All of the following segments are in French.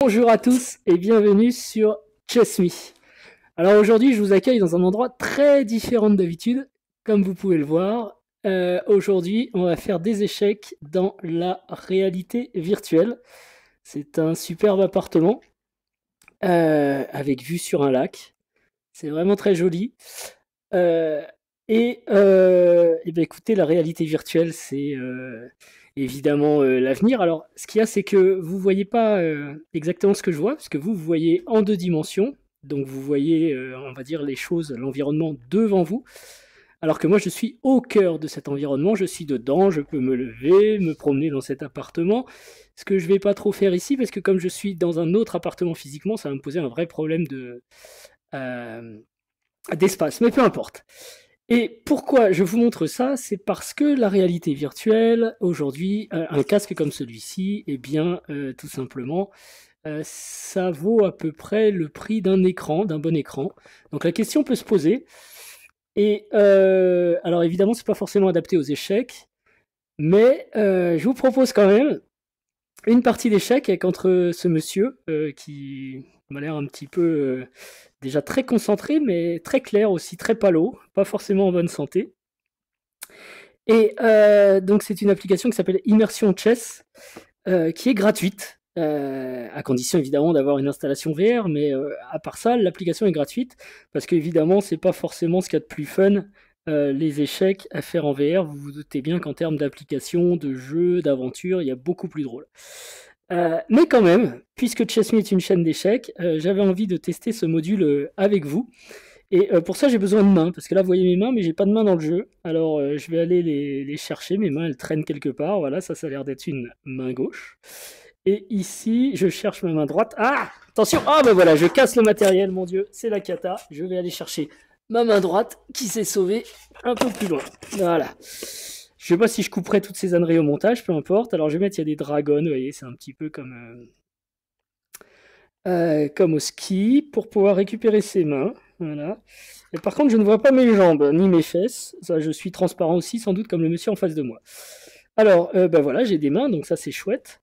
Bonjour à tous et bienvenue sur Chess.me. Alors aujourd'hui, je vous accueille dans un endroit très différent d'habitude, comme vous pouvez le voir. Aujourd'hui, on va faire des échecs dans la réalité virtuelle. C'est un superbe appartement avec vue sur un lac. C'est vraiment très joli. Euh, et ben écoutez, la réalité virtuelle, c'est évidemment l'avenir. Alors, ce qu'il y a, c'est que vous voyez pas exactement ce que je vois, parce que vous voyez en deux dimensions. Donc, vous voyez, on va dire, les choses, l'environnement devant vous. Alors que moi, je suis au cœur de cet environnement, je suis dedans, je peux me lever, me promener dans cet appartement. Ce que je vais pas trop faire ici, parce que comme je suis dans un autre appartement physiquement, ça va me poser un vrai problème euh, d'espace. Mais peu importe. Et pourquoi je vous montre ça? C'est parce que la réalité virtuelle, aujourd'hui, un casque comme celui-ci, eh bien, tout simplement, ça vaut à peu près le prix d'un écran, d'un bon écran. Donc la question peut se poser. Et alors évidemment, c'est pas forcément adapté aux échecs, mais je vous propose quand même une partie d'échecs avec entre ce monsieur qui m'a l'air un petit peu déjà très concentré, mais très clair aussi, très palo, pas forcément en bonne santé. Et donc c'est une application qui s'appelle Immersion Chess, qui est gratuite, à condition évidemment d'avoir une installation VR, mais à part ça, l'application est gratuite, parce qu'évidemment, c'est pas forcément ce qu'il y a de plus fun, les échecs à faire en VR. Vous vous doutez bien qu'en termes d'application, de jeu, d'aventure, il y a beaucoup plus drôle. Mais quand même, puisque Chess.me est une chaîne d'échecs, j'avais envie de tester ce module avec vous. Et pour ça, j'ai besoin de mains, parce que là, vous voyez mes mains, mais j'ai pas de mains dans le jeu. Alors, je vais aller les chercher. Mes mains, elles traînent quelque part. Voilà, ça a l'air d'être une main gauche. Et ici, je cherche ma main droite. Ah, attention. Ah, ben voilà, je casse le matériel, mon Dieu. C'est la cata. Je vais aller chercher ma main droite qui s'est sauvée un peu plus loin. Voilà. Je sais pas si je couperai toutes ces âneries au montage, peu importe. Alors, je vais mettre, il y a des dragons, vous voyez, c'est un petit peu comme au ski, pour pouvoir récupérer ses mains. Voilà. Et par contre, je ne vois pas mes jambes ni mes fesses. Ça, je suis transparent aussi, sans doute comme le monsieur en face de moi. Alors, ben voilà, j'ai des mains, donc ça c'est chouette.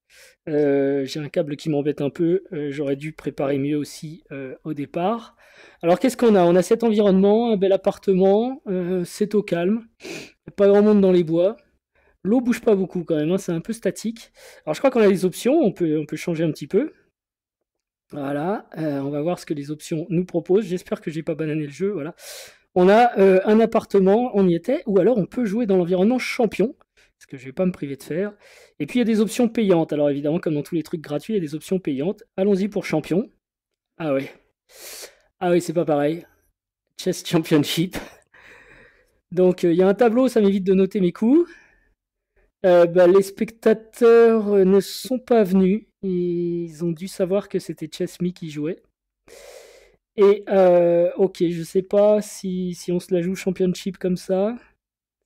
J'ai un câble qui m'embête un peu. J'aurais dû préparer mieux aussi au départ. Alors, qu'est-ce qu'on a? On a cet environnement, un bel appartement. C'est au calme. Pas grand monde dans les bois. L'eau bouge pas beaucoup quand même, hein, c'est un peu statique. Alors, je crois qu'on a des options. On peut changer un petit peu. Voilà, on va voir ce que les options nous proposent. J'espère que j'ai pas banané le jeu. Voilà. On a un appartement, on y était, ou alors on peut jouer dans l'environnement champion, ce que je vais pas me priver de faire. Et puis il y a des options payantes. Alors évidemment, comme dans tous les trucs gratuits, il y a des options payantes. Allons-y pour champion. Ah ouais. Ah oui, c'est pas pareil. Chess Championship. Donc il y a un tableau, ça m'évite de noter mes coups. Bah, les spectateurs ne sont pas venus. Ils ont dû savoir que c'était Chess.me qui jouait. Et ok, je sais pas si on se la joue championship comme ça.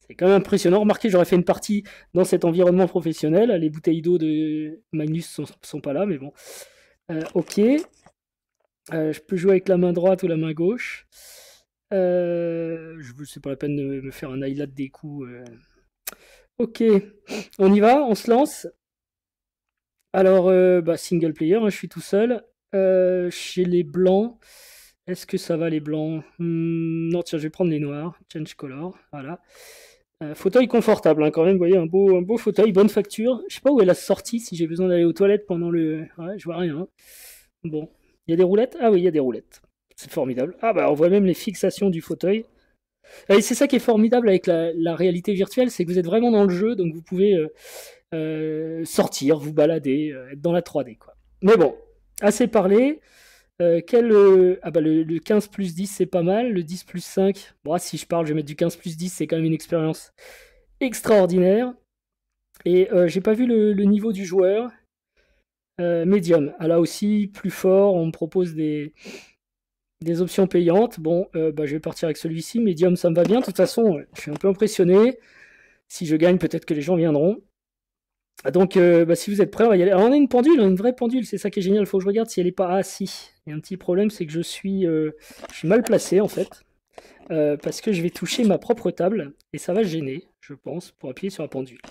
C'est quand même impressionnant. Remarquez, j'aurais fait une partie dans cet environnement professionnel. Les bouteilles d'eau de Magnus sont pas là, mais bon. Ok. Je peux jouer avec la main droite ou la main gauche. C'est pas la peine de me faire un highlight des coups. Ok, on y va, on se lance. Alors, bah, single player, hein, je suis tout seul. Chez les blancs, est-ce que ça va les blancs? Non, tiens, je vais prendre les noirs. Change color, voilà. Fauteuil confortable, hein, quand même, vous voyez, un beau fauteuil, bonne facture. Je sais pas où est la sortie, si j'ai besoin d'aller aux toilettes pendant le... Ouais, je vois rien, hein. Bon, il y a des roulettes? Ah oui, il y a des roulettes. C'est formidable. Ah bah, on voit même les fixations du fauteuil. Et c'est ça qui est formidable avec la réalité virtuelle, c'est que vous êtes vraiment dans le jeu, donc vous pouvez sortir, vous balader, être dans la 3D, quoi. Mais bon, assez parlé. Ah bah le 15 plus 10 c'est pas mal, le 10 plus 5, bon, si je parle je vais mettre du 15 plus 10, c'est quand même une expérience extraordinaire. Et j'ai pas vu le niveau du joueur. Medium, ah, là aussi plus fort, on me propose des options payantes. Bon, bah, je vais partir avec celui-ci, Medium ça me va bien, de toute façon je suis un peu impressionné. Si je gagne peut-être que les gens viendront. Donc, bah, si vous êtes prêts, on va y aller. Alors, on a une pendule, une vraie pendule, c'est ça qui est génial. Il faut que je regarde si elle est pas. Ah, si. Il y a un petit problème, c'est que je suis mal placé en fait, parce que je vais toucher ma propre table et ça va gêner, je pense, pour appuyer sur la pendule.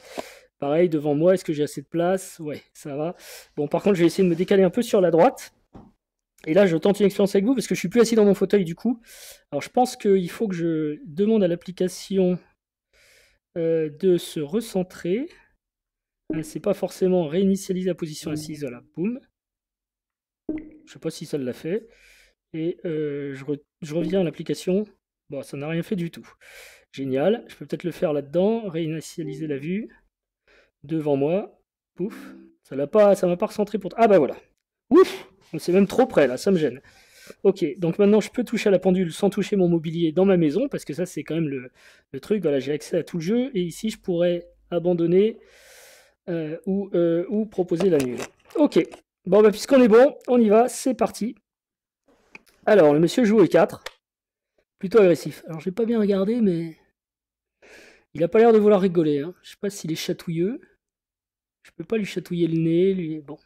Pareil, devant moi, est-ce que j'ai assez de place? Ouais, ça va. Bon, par contre, je vais essayer de me décaler un peu sur la droite. Et là, je tente une expérience avec vous parce que je suis plus assis dans mon fauteuil du coup. Alors, je pense qu'il faut que je demande à l'application de se recentrer. C'est pas forcément réinitialiser la position assise. Voilà, boum. Je sais pas si ça l'a fait. Et je reviens à l'application. Bon, ça n'a rien fait du tout. Génial. Je peux peut-être le faire là-dedans. Réinitialiser la vue. Devant moi. Pouf. Ça m'a pas recentré pour... Ah bah voilà. Ouf. C'est même trop près là, ça me gêne. Ok, donc maintenant je peux toucher à la pendule sans toucher mon mobilier dans ma maison, parce que ça c'est quand même le truc. Voilà, j'ai accès à tout le jeu, et ici je pourrais abandonner ou proposer l'annule. Ok, bon bah puisqu'on est bon, on y va, c'est parti. Alors, le monsieur joue E4, plutôt agressif. Alors j'ai pas bien regardé, mais il a pas l'air de vouloir rigoler. Hein. Je sais pas s'il est chatouilleux. Je peux pas lui chatouiller le nez, lui. Bon.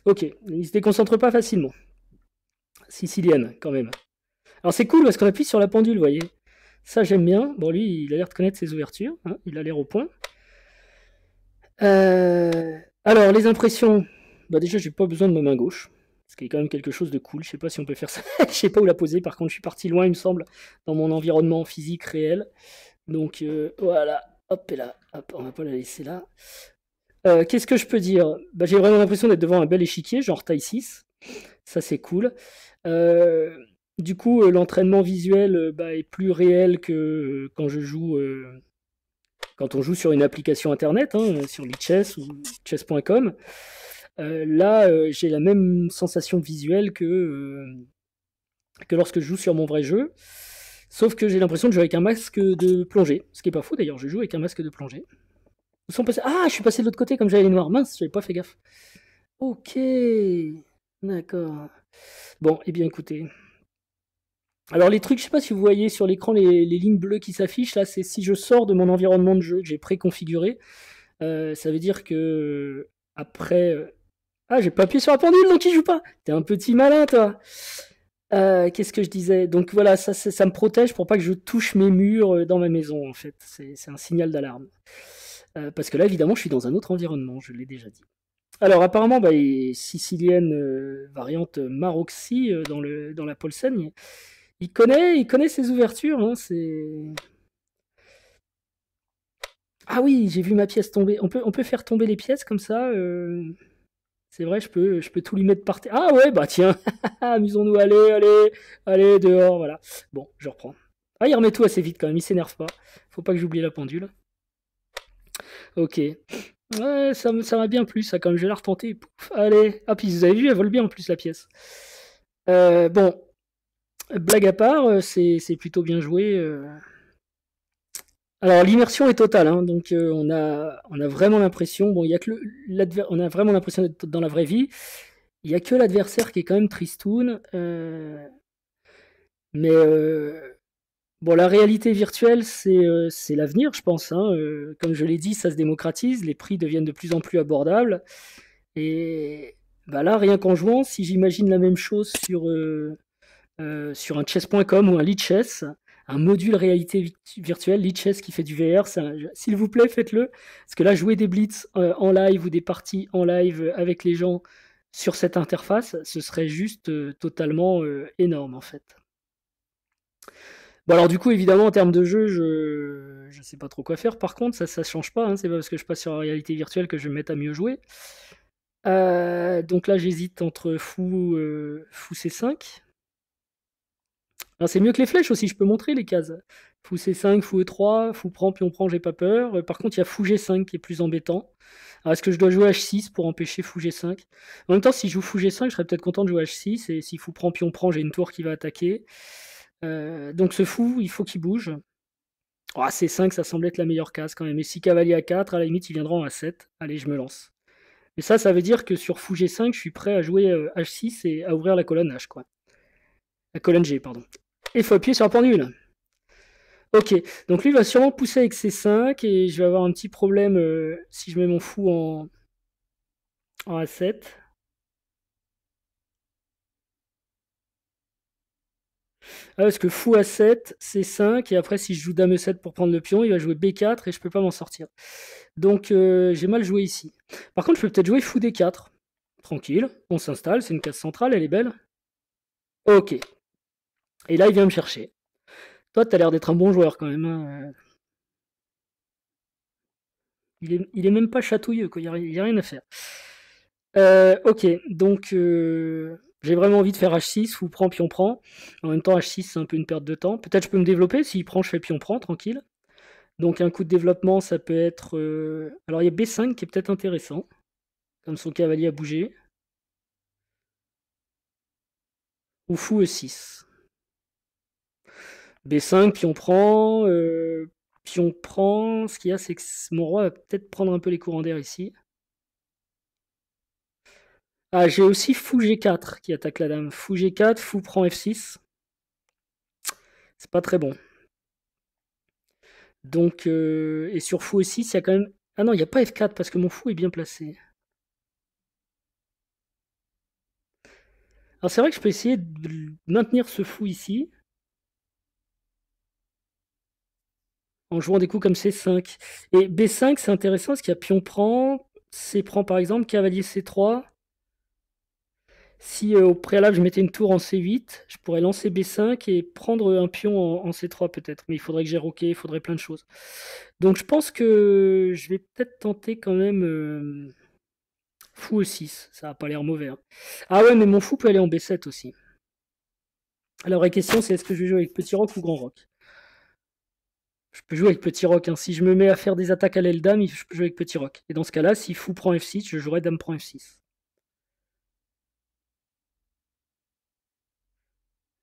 Ok, il se déconcentre pas facilement. Sicilienne, quand même. Alors c'est cool parce qu'on appuie sur la pendule, vous voyez. Ça j'aime bien. Bon, lui, il a l'air de connaître ses ouvertures. Hein. Il a l'air au point. Alors, les impressions. Bah déjà, j'ai pas besoin de ma main gauche. Ce qui est quand même quelque chose de cool. Je sais pas si on peut faire ça. Je sais pas où la poser. Par contre, je suis parti loin, il me semble, dans mon environnement physique réel. Donc voilà. Hop, et là. Hop, on va pas la laisser là. Qu'est-ce que je peux dire? Bah, j'ai vraiment l'impression d'être devant un bel échiquier, genre taille 6. Ça, c'est cool. Du coup, l'entraînement visuel est plus réel que quand on joue sur une application internet, hein, sur Lichess ou chess.com. Là, j'ai la même sensation visuelle que lorsque je joue sur mon vrai jeu. Sauf que j'ai l'impression de jouer avec un masque de plongée. Ce qui est pas faux d'ailleurs, je joue avec un masque de plongée. Ah, je suis passé de l'autre côté comme j'avais les noirs. Mince, j'avais pas fait gaffe. Ok, d'accord. Bon, eh bien écoutez. Alors les trucs, je sais pas si vous voyez sur l'écran les lignes bleues qui s'affichent, là c'est si je sors de mon environnement de jeu que j'ai préconfiguré, ça veut dire que après... Ah, j'ai pas appuyé sur la pendule, donc il joue pas. T'es un petit malin, toi. Qu'est-ce que je disais? Donc voilà, ça me protège pour pas que je touche mes murs dans ma maison, en fait. C'est un signal d'alarme. Parce que là, évidemment, je suis dans un autre environnement, je l'ai déjà dit. Alors apparemment, sicilienne variante Maroxy dans la Polsen, il connaît ses ouvertures. Hein, Ah oui, j'ai vu ma pièce tomber. On peut faire tomber les pièces comme ça. C'est vrai, je peux tout lui mettre par terre. Ah ouais, bah tiens, amusons-nous, allez, dehors, voilà. Bon, je reprends. Ah, il remet tout assez vite quand même, il s'énerve pas. Faut pas que j'oublie la pendule. Ok. Ouais, ça m'a bien plu, ça, quand même, je vais la retenter. Pouf, allez. Ah, puis vous avez vu, elle vole bien en plus, la pièce. Bon, blague à part, c'est plutôt bien joué. Alors l'immersion est totale, hein, donc on a vraiment l'impression, bon, il y a que on a vraiment l'impression d'être dans la vraie vie. Il y a que l'adversaire qui est quand même tristoun, mais bon, la réalité virtuelle, c'est l'avenir, je pense. Hein, comme je l'ai dit, ça se démocratise, les prix deviennent de plus en plus abordables, et bah là, rien qu'en jouant, si j'imagine la même chose sur un chess.com ou un Lichess, un module réalité virtuelle, Lichess qui fait du VR, s'il vous plaît, faites-le. Parce que là, jouer des blitz en live ou des parties en live avec les gens sur cette interface, ce serait juste totalement énorme en fait. Bon alors du coup, évidemment, en termes de jeu, je sais pas trop quoi faire. Par contre, ça change pas. Hein, c'est pas parce que je passe sur la réalité virtuelle que je vais me mettre à mieux jouer. Donc là, j'hésite entre fou C5. Alors c'est mieux que les flèches aussi, je peux montrer les cases. Fou C5, fou E3, fou prend, pion prend, j'ai pas peur. Par contre, il y a fou G5 qui est plus embêtant. Alors est-ce que je dois jouer H6 pour empêcher fou G5? En même temps, si je joue fou G5, je serais peut-être content de jouer H6. Et si fou prend, pion prend, j'ai une tour qui va attaquer. Donc ce fou, il faut qu'il bouge. Oh, C5, ça semble être la meilleure case quand même. Et si cavalier A4, à la limite, il viendra en A7. Allez, je me lance. Mais ça veut dire que sur fou G5, je suis prêt à jouer H6 et à ouvrir la colonne H, quoi. La colonne G, pardon. Et il faut appuyer sur la pendule. Ok, donc lui va sûrement pousser avec C5 et je vais avoir un petit problème si je mets mon fou en A7. Ah, parce que fou A7, C5, et après si je joue Dame E7 pour prendre le pion, il va jouer B4 et je peux pas m'en sortir. Donc j'ai mal joué ici. Par contre, je peux peut-être jouer fou D4. Tranquille, on s'installe, c'est une case centrale, elle est belle. Ok. Et là, il vient me chercher. Toi, t'as l'air d'être un bon joueur quand même, hein. Il est même pas chatouilleux, quoi. Il y a rien à faire. Ok, donc j'ai vraiment envie de faire H6, fou prend, pion prend. En même temps, H6, c'est un peu une perte de temps. Peut-être je peux me développer. S'il prend, je fais pion prend, tranquille. Donc un coup de développement, ça peut être... Alors il y a B5 qui est peut-être intéressant, comme son cavalier a bougé. Ou fou E6. B5, pion prend. Ce qu'il y a, c'est que mon roi va peut-être prendre un peu les courants d'air ici. Ah, j'ai aussi fou G4 qui attaque la dame. Fou G4, fou prend F6. C'est pas très bon. Donc, et sur fou E6, il y a quand même... Ah non, il n'y a pas F4 parce que mon fou est bien placé. Alors c'est vrai que je peux essayer de maintenir ce fou ici. En jouant des coups comme C5. Et B5, c'est intéressant parce qu'il y a pion prend, C prend par exemple, cavalier C3. Si au préalable je mettais une tour en C8, je pourrais lancer B5 et prendre un pion en C3 peut-être. Mais il faudrait que j'ai roqué, il faudrait plein de choses. Donc je pense que je vais peut-être tenter quand même fou E6. Ça n'a pas l'air mauvais, hein. Ah ouais, mais mon fou peut aller en B7 aussi. La vraie question, c'est est-ce que je vais jouer avec petit roc ou grand roc? Je peux jouer avec petit roc, hein. Si je me mets à faire des attaques à l'aile dame, je peux jouer avec petit roc. Et dans ce cas-là, si fou prend F6, je jouerai dame prend F6.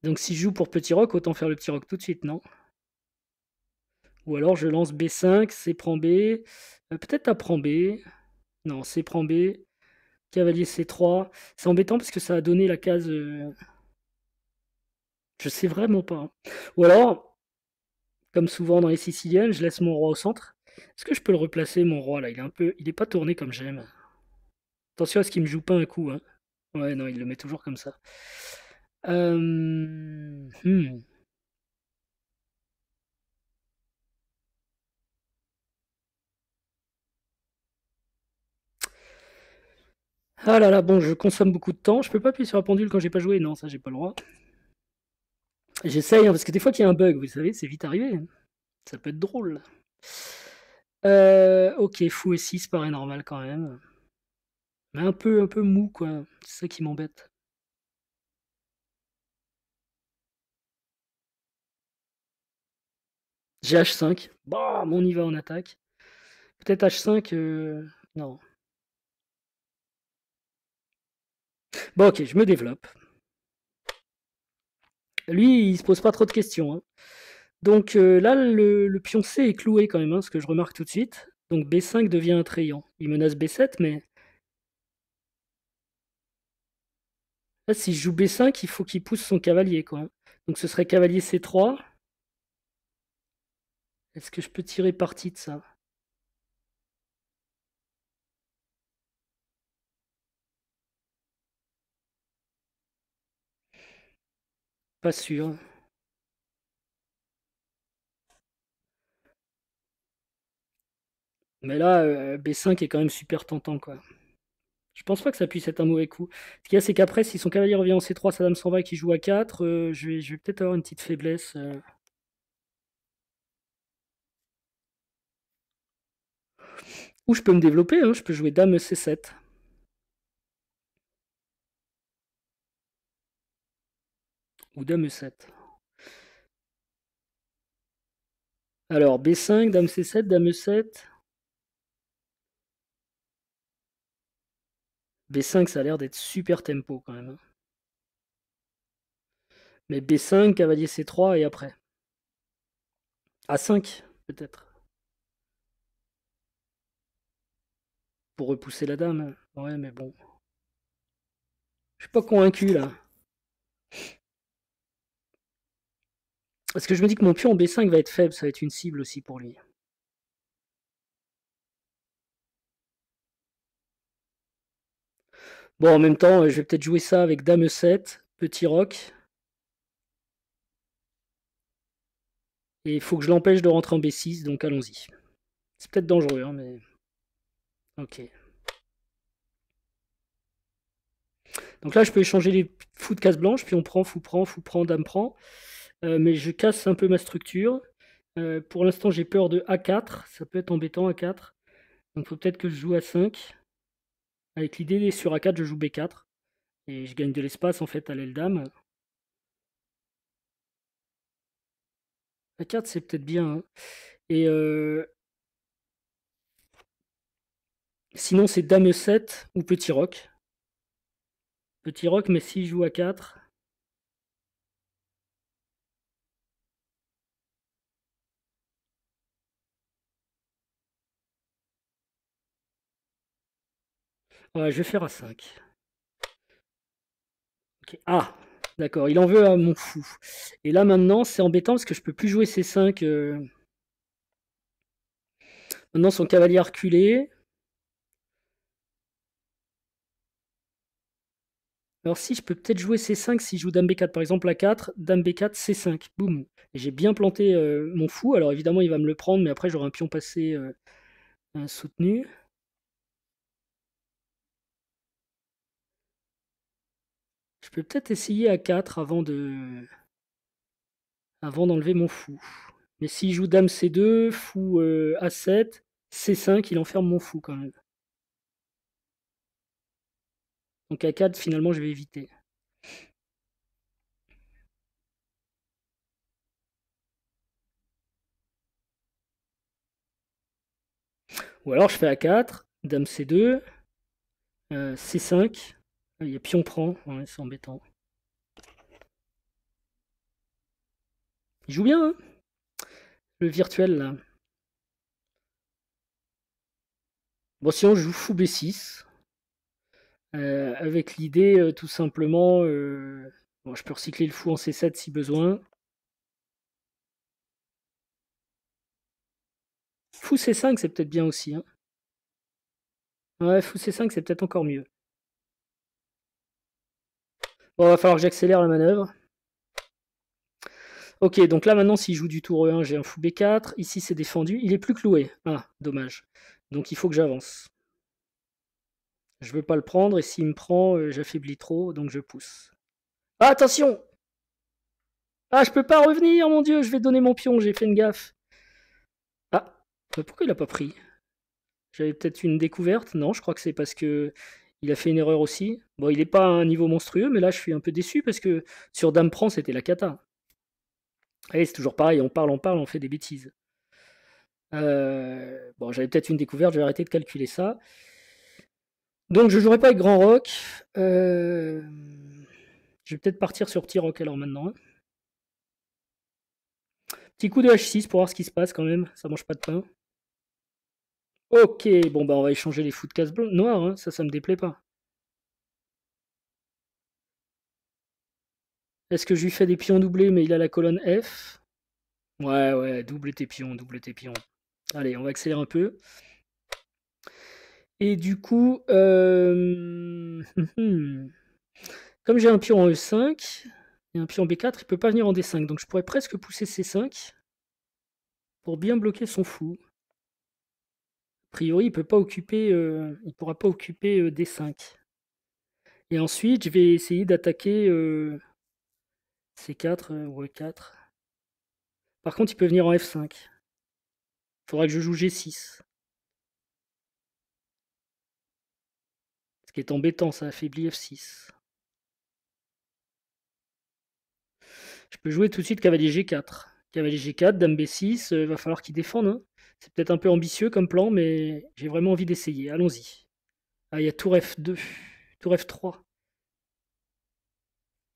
Donc si je joue pour petit roc, autant faire le petit roc tout de suite, non? Ou alors je lance B5, C prend B, peut-être A prend B. Non, C prend B, cavalier C3. C'est embêtant parce que ça a donné la case... Je sais vraiment pas, hein. Ou alors, comme souvent dans les Siciliennes, je laisse mon roi au centre. Est-ce que je peux le replacer, mon roi, là? Il est pas tourné comme j'aime. Attention à ce qu'il me joue pas un coup, hein. Ouais, non, il le met toujours comme ça. Hmm. Ah là là, bon, je consomme beaucoup de temps. Je peux pas appuyer sur la pendule quand j'ai pas joué. Non, ça, j'ai pas le droit. J'essaye, hein, parce que des fois qu'il y a un bug, vous savez, c'est vite arrivé. Ça peut être drôle. Ok, fou et 6 paraît normal quand même. Mais un peu mou, quoi. C'est ça qui m'embête. J'ai H5. Bam, on y va en attaque. Peut-être H5. Non. Bon, ok, je me développe. Lui, il se pose pas trop de questions, hein. Donc là, le pion C est cloué quand même, hein, ce que je remarque tout de suite. Donc B5 devient attrayant. Il menace B7, mais là, si je joue B5, il faut qu'il pousse son cavalier, quoi. Donc ce serait cavalier C3. Est-ce que je peux tirer parti de ça? Pas sûr. Mais là, B5 est quand même super tentant, quoi. Je pense pas que ça puisse être un mauvais coup. Ce qu'il y a, c'est qu'après, si son cavalier revient en C3, sa dame s'en va et qu'il joue à 4, je vais peut-être avoir une petite faiblesse. Ou je peux me développer, hein, je peux jouer dame C7. Ou dame E7. Alors, B5, dame C7, dame E7. B5, ça a l'air d'être super tempo quand même, hein. Mais B5, cavalier C3 et après. A5, peut-être. Pour repousser la dame. Ouais, mais bon. Je suis pas convaincu là. Parce que je me dis que mon pion en B5 va être faible, ça va être une cible aussi pour lui. Bon, en même temps, je vais peut-être jouer ça avec dame E7, petit roc. Et il faut que je l'empêche de rentrer en B6, donc allons-y. C'est peut-être dangereux, hein, mais... Ok. Donc là, je peux échanger les fous de case blanche, puis on prend, fou prend, dame prend. Mais je casse un peu ma structure. Pour l'instant, j'ai peur de A4. Ça peut être embêtant, A4. Donc faut peut-être que je joue A5. Avec l'idée, sur A4, je joue B4. Et je gagne de l'espace, en fait, à l'aile dame. A4, c'est peut-être bien. Hein. Et sinon, c'est dame E7 ou petit roc. Petit roc, mais si je joue A4... Ouais, je vais faire A5. Ok. Ah, d'accord, il en veut à mon fou. Et là maintenant, c'est embêtant parce que je peux plus jouer C5. Maintenant, son cavalier a reculé. Alors si, je peux peut-être jouer C5 si je joue Dame B4. Par exemple, A4, Dame B4, C5. Boum. Et j'ai bien planté mon fou. Alors évidemment, il va me le prendre, mais après, j'aurai un pion passé soutenu. Je peux peut-être essayer A4 avant d'enlever mon fou. Mais s'il joue Dame C2, fou A7, C5, il enferme mon fou quand même. Donc A4, finalement, je vais éviter. Ou alors je fais A4, Dame C2, C5. Il y a pion prend, ouais, c'est embêtant. Il joue bien, hein, le virtuel là. Bon, sinon je joue fou B6. Avec l'idée tout simplement. Bon, je peux recycler le fou en C7 si besoin. Fou C5, c'est peut-être bien aussi. Hein. Ouais, fou C5, c'est peut-être encore mieux. Bon, va falloir que j'accélère la manœuvre. Ok, donc là maintenant, s'il joue du tour E1, j'ai un fou B4. Ici, c'est défendu. Il est plus cloué. Ah, dommage. Donc il faut que j'avance. Je veux pas le prendre, et s'il me prend, j'affaiblis trop, donc je pousse. Ah, attention! Ah, je peux pas revenir, mon dieu, je vais donner mon pion, j'ai fait une gaffe. Ah, mais pourquoi il a pas pris? J'avais peut-être une découverte? Non, je crois que c'est parce que il a fait une erreur aussi. Bon, il est pas à un niveau monstrueux, mais là, je suis un peu déçu parce que sur Dame prend, c'était la cata. Allez, c'est toujours pareil, on fait des bêtises. Bon, j'avais peut-être une découverte, je vais arrêter de calculer ça. Donc, je jouerai pas avec Grand Rock. Je vais peut-être partir sur Petit Rock alors maintenant. Hein. Petit coup de H6 pour voir ce qui se passe quand même, ça mange pas de pain. Ok, bon bah on va échanger les fous de casse noire, hein. Ça me déplaît pas. Est-ce que je lui fais des pions doublés mais il a la colonne F? Ouais, ouais, double tes pions, double tes pions. Allez, on va accélérer un peu. Et du coup, comme j'ai un pion en E5 et un pion B4, il peut pas venir en D5, donc je pourrais presque pousser C5 pour bien bloquer son fou. A priori, il peut pas occuper, il pourra pas occuper D5. Et ensuite, je vais essayer d'attaquer C4 ou E4. Par contre, il peut venir en F5. Il faudra que je joue G6. Ce qui est embêtant, ça affaiblit F6. Je peux jouer tout de suite cavalier G4. Cavalier G4, dame B6, va falloir qu'il défende. Hein. C'est peut-être un peu ambitieux comme plan, mais j'ai vraiment envie d'essayer. Allons-y. Ah, il y a tour F2, tour F3.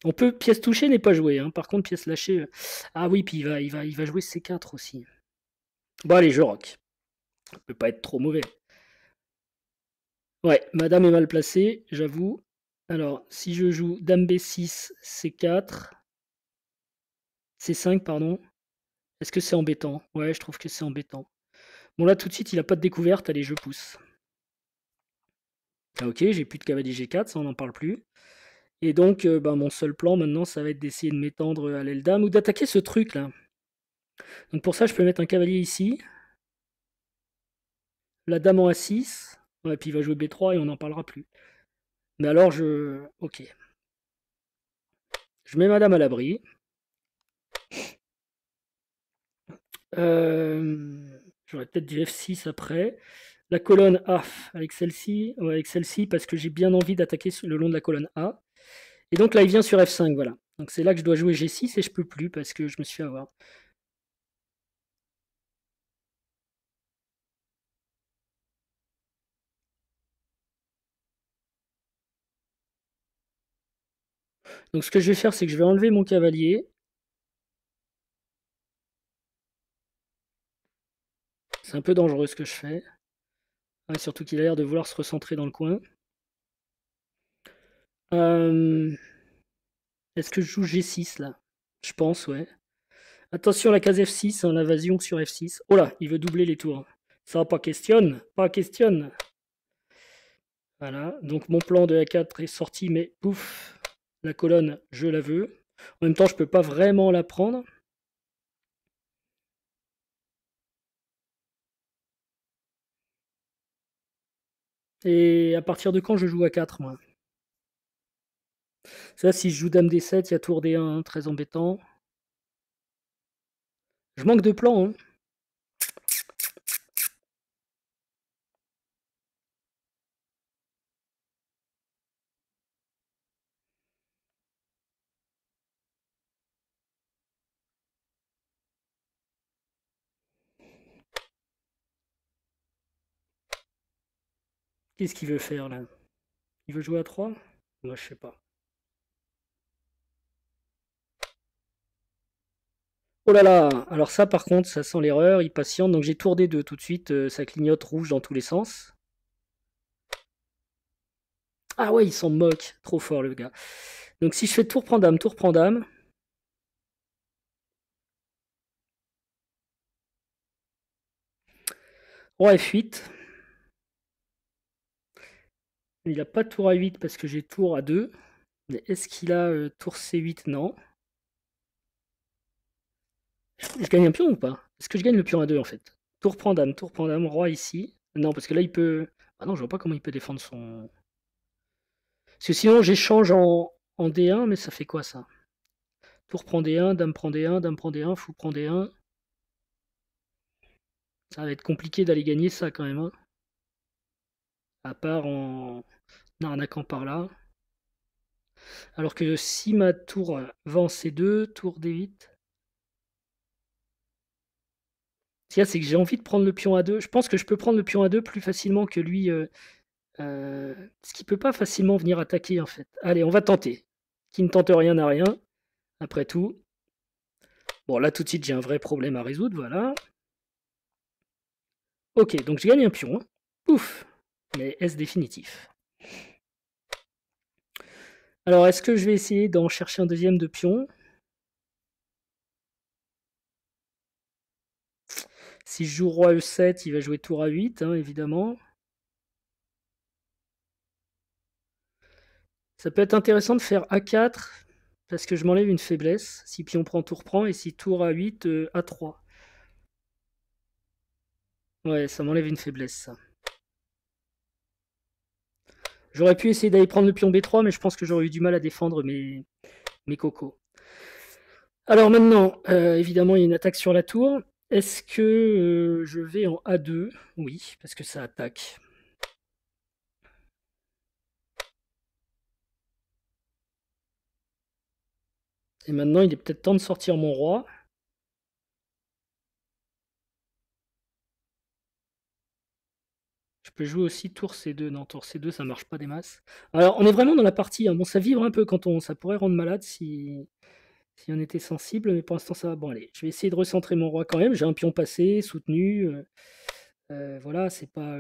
On peut pièce touchée n'est pas jouée. Hein. Par contre, pièce lâchée. Ah oui, puis il va jouer C4 aussi. Bon, allez, je rock. Ça peut pas être trop mauvais. Ouais, madame est mal placée, j'avoue. Alors, si je joue dame B6, C4, C5, pardon, est-ce que c'est embêtant? Ouais, je trouve que c'est embêtant. Bon, là, tout de suite, il n'a pas de découverte. Allez, je pousse. Ah, ok, j'ai plus de cavalier G4, ça, on n'en parle plus. Et donc, bah, mon seul plan, maintenant, ça va être d'essayer de m'étendre à l'aile dame ou d'attaquer ce truc-là. Donc, pour ça, je peux mettre un cavalier ici. La dame en A6. Ouais, puis il va jouer B3 et on n'en parlera plus. Mais alors, ok. Je mets madame à l'abri. J'aurais peut-être du F6 après. La colonne A avec celle-ci. Ouais, avec celle-ci, parce que j'ai bien envie d'attaquer le long de la colonne A. Et donc là, il vient sur F5, voilà. Donc c'est là que je dois jouer G6 et je peux plus parce que je me suis fait avoir. Donc ce que je vais faire, c'est que je vais enlever mon cavalier. C'est un peu dangereux ce que je fais. Ouais, surtout qu'il a l'air de vouloir se recentrer dans le coin. Est-ce que je joue G6 là? Je pense, ouais. Attention, la case F6, hein, l'invasion sur F6. Oh là, il veut doubler les tours. Ça pas questionne, pas questionne. Voilà, donc mon plan de A4 est sorti, mais pouf, la colonne, je la veux. En même temps, je peux pas vraiment la prendre. Et à partir de quand je joue A4, moi? Ça, si je joue Dame D7, il y a tour D1, hein, très embêtant. Je manque de plan, hein. Qu'est-ce qu'il veut faire là? Il veut jouer à 3? Moi, je sais pas. Oh là là! Alors ça, par contre, ça sent l'erreur, il patiente, donc j'ai tour D2 tout de suite, ça clignote rouge dans tous les sens. Ah ouais, il s'en moque, trop fort le gars. Donc si je fais tour prend dame, tour prend dame. Roi F8. Il n'a pas tour A8 parce que j'ai tour A2. Mais est-ce qu'il a tour C8? Non. Je gagne un pion ou pas? Est-ce que je gagne le pion A2 en fait? Tour prend dame, roi ici. Non, parce que là il peut... Ah non, je vois pas comment il peut défendre son... Parce que sinon j'échange en D1, mais ça fait quoi ça? Tour prend D1, dame prend D1, dame prend D1, fou prend D1. Ça va être compliqué d'aller gagner ça quand même, hein. À part en arnaquant par là. Alors que si ma tour va en C2, tour D8. Ce qu'il y a, c'est que j'ai envie de prendre le pion A2. Je pense que je peux prendre le pion A2 plus facilement que lui. Parce qu'il peut pas facilement venir attaquer en fait. Allez, on va tenter. Qui ne tente rien n'a rien. Après tout. Bon, là tout de suite, j'ai un vrai problème à résoudre. Voilà. Ok, donc je gagne un pion. Ouf. Mais est-ce définitif? Alors, est-ce que je vais essayer d'en chercher un deuxième de pion? Si je joue roi E7, il va jouer tour A8, hein, évidemment. Ça peut être intéressant de faire A4, parce que je m'enlève une faiblesse. Si pion prend, tour prend, et si tour A8, A3. Ouais, ça m'enlève une faiblesse, ça. J'aurais pu essayer d'aller prendre le pion B3, mais je pense que j'aurais eu du mal à défendre mes cocos. Alors maintenant, évidemment, il y a une attaque sur la tour. Est-ce que je vais en A2? Oui, parce que ça attaque. Et maintenant, il est peut-être temps de sortir mon roi. Je peux jouer aussi tour C2. Non, tour C2, ça marche pas des masses. Alors, on est vraiment dans la partie, hein. Bon, ça vibre un peu quand on... Ça pourrait rendre malade si on était sensible, mais pour l'instant, ça va. Bon, allez, je vais essayer de recentrer mon roi quand même. J'ai un pion passé, soutenu. Voilà, c'est pas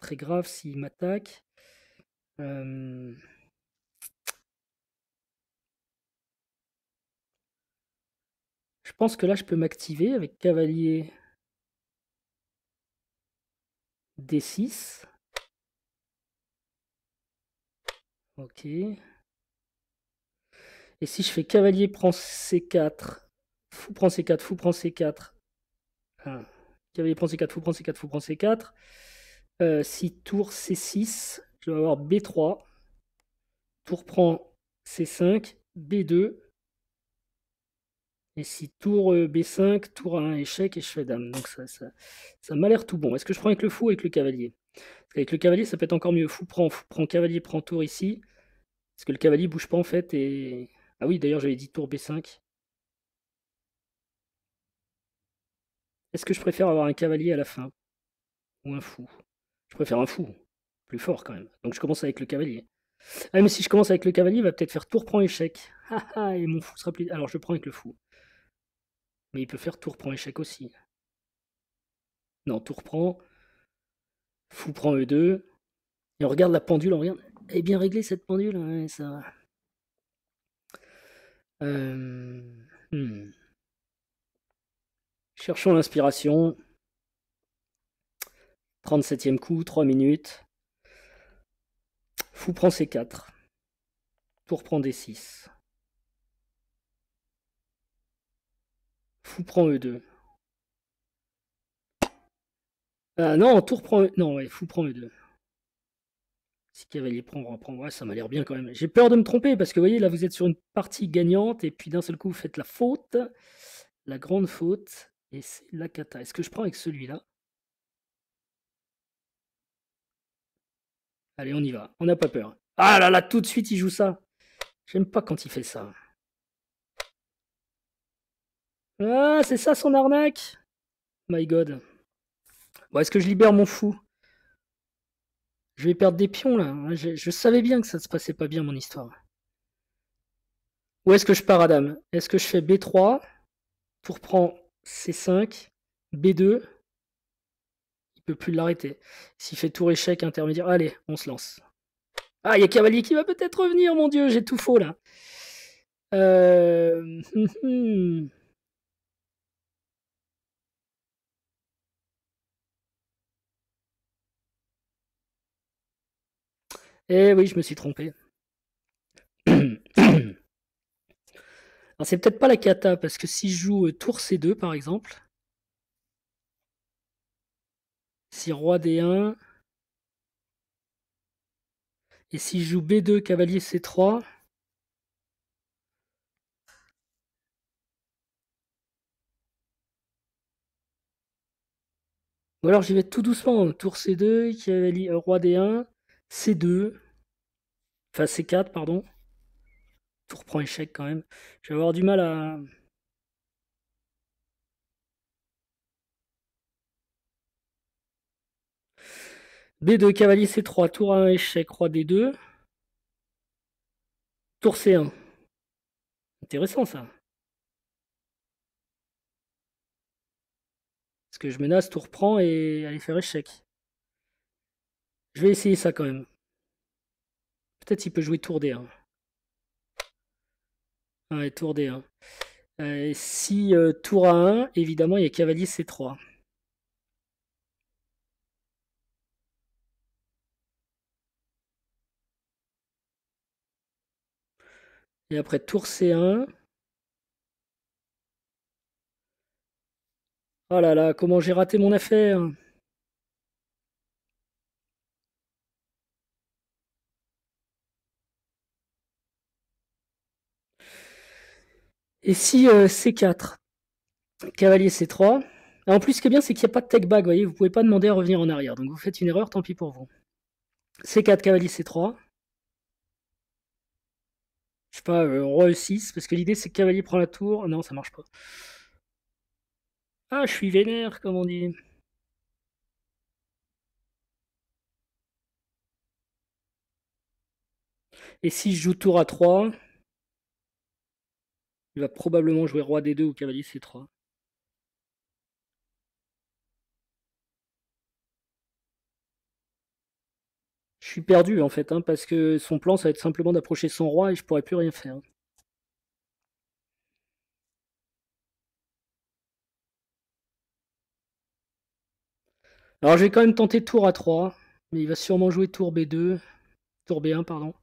très grave s'il m'attaque. Je pense que là, je peux m'activer avec cavalier D6. Ok. Et si je fais cavalier prend C4, fou prend C4, fou prend C4. Ah. Cavalier prend C4, fou prend C4, fou prend C4. Si tour C6, je vais avoir B3. Tour prend C5, B2. Et si tour B5, tour à 1 échec et je fais dame. Donc ça m'a l'air tout bon. Est-ce que je prends avec le fou ou avec le cavalier? Parce qu'avec le cavalier, ça peut être encore mieux. Fou prend cavalier, prend tour ici. Parce que le cavalier bouge pas en fait. Et... Ah oui, d'ailleurs, j'avais dit tour B5. Est-ce que je préfère avoir un cavalier à la fin? Ou un fou? Je préfère un fou. Plus fort quand même. Donc je commence avec le cavalier. Ah, mais si je commence avec le cavalier, il va peut-être faire tour prend échec. Ah ah, et mon fou sera plus. Alors je prends avec le fou. Mais il peut faire tour prend échec aussi. Non, tour prend. Fou prend E2. Et on regarde la pendule, on regarde. Elle est bien réglée cette pendule, ouais, ça va. Hmm. Cherchons l'inspiration. 37e coup, 3 minutes. Fou prend C4. Tour prend D6. Fou prend E2. Ah non, tour prend E... Non, ouais, fou prend E2. Si cavalier prend, reprend. Ouais, ça m'a l'air bien quand même. J'ai peur de me tromper parce que vous voyez, là, vous êtes sur une partie gagnante et puis d'un seul coup, vous faites la faute. La grande faute. Et c'est la cata. Est-ce que je prends avec celui-là? Allez, on y va. On n'a pas peur. Ah là là, tout de suite, il joue ça. J'aime pas quand il fait ça. Ah, c'est ça son arnaque? My God. Bon, est-ce que je libère mon fou? Je vais perdre des pions là. Je savais bien que ça se passait pas bien mon histoire. Où est-ce que je pars à dame? Est-ce que je fais B3 pour prendre C5, B2? Il peut plus l'arrêter. S'il fait tour échec intermédiaire, allez, on se lance. Ah, il y a cavalier qui va peut-être revenir, mon dieu, j'ai tout faux là. Euh... Eh oui, je me suis trompé. Alors c'est peut-être pas la cata, parce que si je joue tour C2 par exemple, si roi D1, et si je joue B2, cavalier C3, ou alors j'y vais tout doucement, tour C2, cavalier, roi D1, C2, enfin C4 pardon, tour prend échec quand même, je vais avoir du mal à... B2, cavalier C3, tour à 1 échec, roi D2, tour C1. Intéressant ça. Parce que je menace, tour prend et aller faire échec. Je vais essayer ça quand même. Peut-être il peut jouer tour D1. Ouais, tour D1. Si tour à 1, évidemment, il y a cavalier C3. Et après tour C1. Oh là là, comment j'ai raté mon affaire. Et si C4, cavalier C3. En plus, ce qui est bien, c'est qu'il n'y a pas de take back, vous voyez, vous pouvez pas demander à revenir en arrière. Donc vous faites une erreur, tant pis pour vous. C4, cavalier C3. Je sais pas, roi E6, parce que l'idée c'est que cavalier prend la tour. Non, ça marche pas. Ah, je suis vénère, comme on dit. Et si je joue tour à 3, il va probablement jouer roi D2 ou cavalier C3. Je suis perdu en fait, hein, parce que son plan ça va être simplement d'approcher son roi et je pourrais plus rien faire. Alors je vais quand même tenter tour à 3, mais il va sûrement jouer tour B2, tour B1 pardon.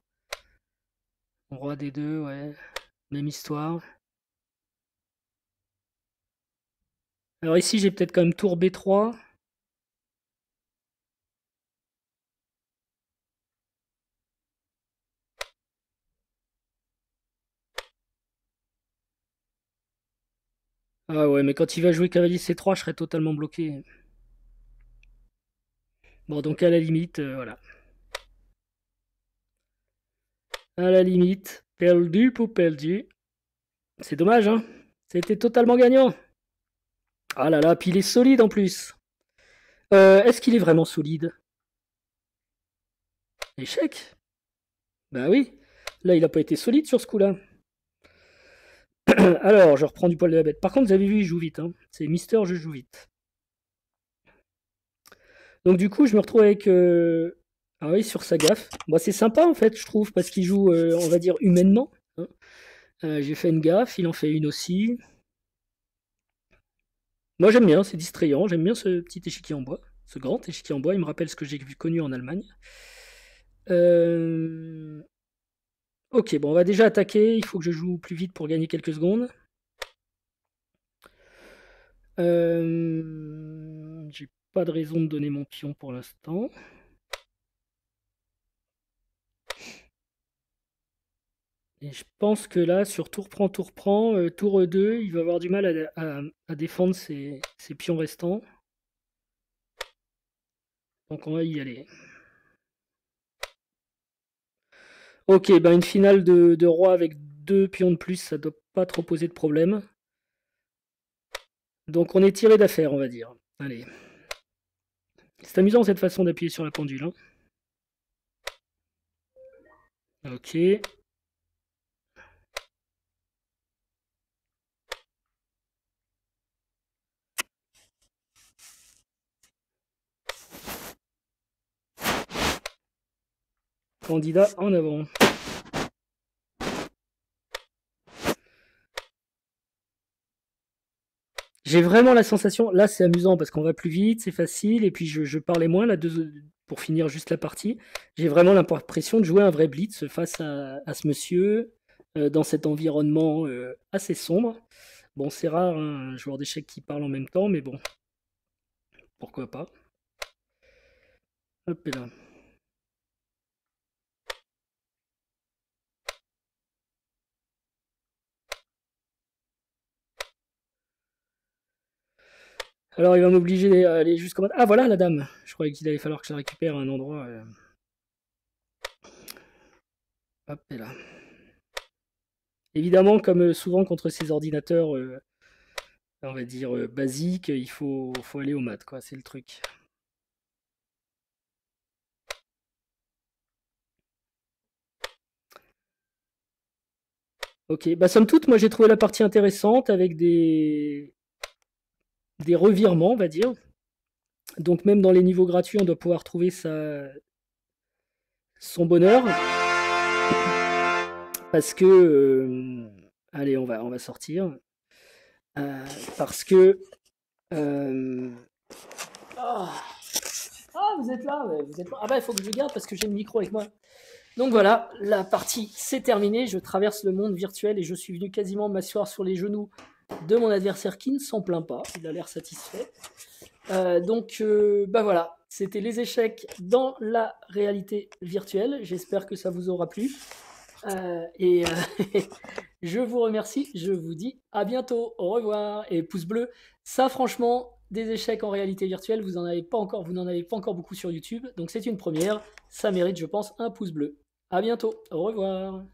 Roi D2, ouais, même histoire. Alors ici j'ai peut-être quand même tour B3. Ah ouais, mais quand il va jouer cavalier C3, je serais totalement bloqué. Bon, donc à la limite, voilà. À la limite, perdu pour perdu. C'est dommage, hein. C'était totalement gagnant. Ah là là, puis il est solide en plus. Est-ce qu'il est vraiment solide? Échec? Bah oui. Là, il a pas été solide sur ce coup-là. Alors, je reprends du poil de la bête. Par contre, vous avez vu, il joue vite, hein. C'est Mister, je joue vite. Donc du coup, je me retrouve avec... Ah oui, sur sa gaffe. Bah, c'est sympa, en fait, je trouve, parce qu'il joue, on va dire, humainement, hein. J'ai fait une gaffe, il en fait une aussi. Moi, j'aime bien, c'est distrayant. J'aime bien ce petit échiquier en bois. Ce grand échiquier en bois, il me rappelle ce que j'ai connu en Allemagne. Euh, Ok, bon, on va déjà attaquer. Il faut que je joue plus vite pour gagner quelques secondes. J'ai pas de raison de donner mon pion pour l'instant. Et je pense que là, sur tour prend, tour 2, il va avoir du mal à défendre ses pions restants. Donc on va y aller. Ok, ben une finale de roi avec 2 pions de plus, ça doit pas trop poser de problème. Donc on est tiré d'affaire, on va dire. Allez. C'est amusant cette façon d'appuyer sur la pendule, hein. Ok. Candidat en avant. J'ai vraiment la sensation, là c'est amusant parce qu'on va plus vite, c'est facile, et puis je parlais moins là pour finir juste la partie. J'ai vraiment l'impression de jouer un vrai blitz face à ce monsieur dans cet environnement assez sombre. Bon, c'est rare, hein, un joueur d'échecs qui parle en même temps, mais bon, pourquoi pas. Hop là. Alors il va m'obliger à aller jusqu'au mat. Ah voilà la dame. Je croyais qu'il allait falloir que je la récupère à un endroit. Hop là. Évidemment, comme souvent contre ces ordinateurs, on va dire basiques, il faut aller au mat, quoi. C'est le truc. Ok, bah somme toute, moi j'ai trouvé la partie intéressante avec des revirements, on va dire. Donc même dans les niveaux gratuits, on doit pouvoir trouver son bonheur. Parce que... allez, on va sortir. Parce que... euh, ah, vous êtes là, ouais, vous êtes là. Ah bah il faut que je garde parce que j'ai le micro avec moi. Donc voilà, la partie c'est terminé. Je traverse le monde virtuel et je suis venu quasiment m'asseoir sur les genoux de mon adversaire qui ne s'en plaint pas. Il a l'air satisfait. Donc, bah voilà, c'était les échecs dans la réalité virtuelle. J'espère que ça vous aura plu. Et je vous remercie. Je vous dis à bientôt. Au revoir. Et pouce bleu. Ça, franchement, des échecs en réalité virtuelle, vous n'en avez pas encore beaucoup sur YouTube. Donc, c'est une première. Ça mérite, je pense, un pouce bleu. À bientôt. Au revoir.